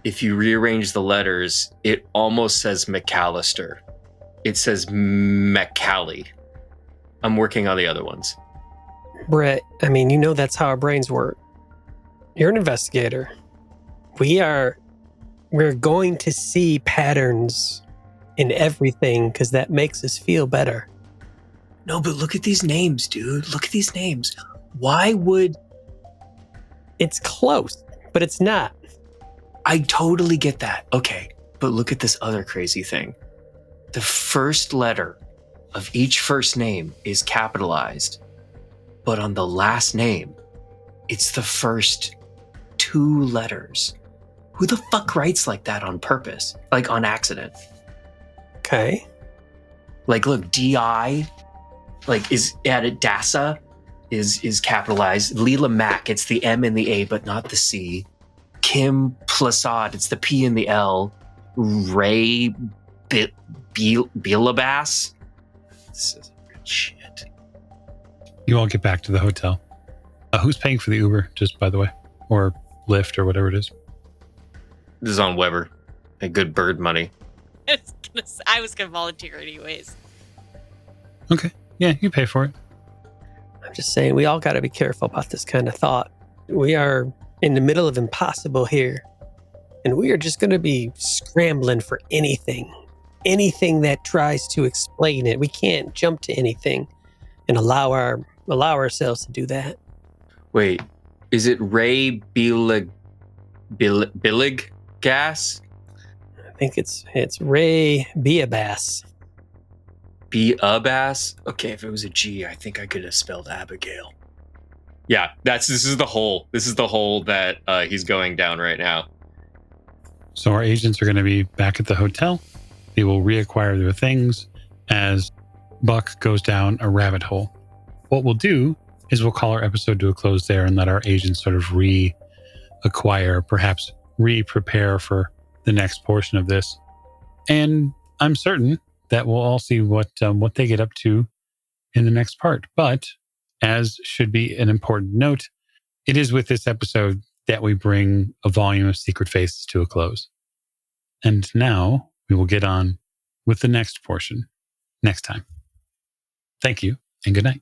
If you rearrange the letters, it almost says McAllister. It says McCallie. I'm working on the other ones. Brett, I mean, you know that's how our brains work. You're an investigator. We're going to see patterns in everything because that makes us feel better. No, but look at these names, dude. Look at these names. Why would... It's close, but it's not. I totally get that. Okay, but look at this other crazy thing. The first letter of each first name is capitalized, but on the last name, it's the first two letters. Who the fuck writes like that on purpose? Like on accident? Okay. Like, look, D.I., like, is added, Dasa is capitalized. Leela Mack, it's the M and the A, but not the C. Kim Plasad, it's the P and the L. Ray Bilabas. This is good shit. You all get back to the hotel. Who's paying for the Uber, just by the way? Or Lyft or whatever it is? This is on Weber. A good bird money. I was gonna volunteer anyways. Okay. Yeah, you pay for it. I'm just saying, we all got to be careful about this kind of thought. We are in the middle of impossible here. And we are just going to be scrambling for anything that tries to explain it. We can't jump to anything and allow ourselves to do that. Wait, is it Ray Billig gas? I think it's Ray Biabas. Biabas? Okay, if it was a G, I think I could have spelled Abigail. Yeah, this is the hole. This is the hole that he's going down right now. So our agents are going to be back at the hotel. They will reacquire their things as Buck goes down a rabbit hole. What we'll do is we'll call our episode to a close there and let our agents sort of reacquire, perhaps re-prepare for the next portion of this. And I'm certain that we'll all see what they get up to in the next part. But as should be an important note, it is with this episode that we bring a volume of Secret Faces to a close. And now we will get on with the next portion next time. Thank you and good night.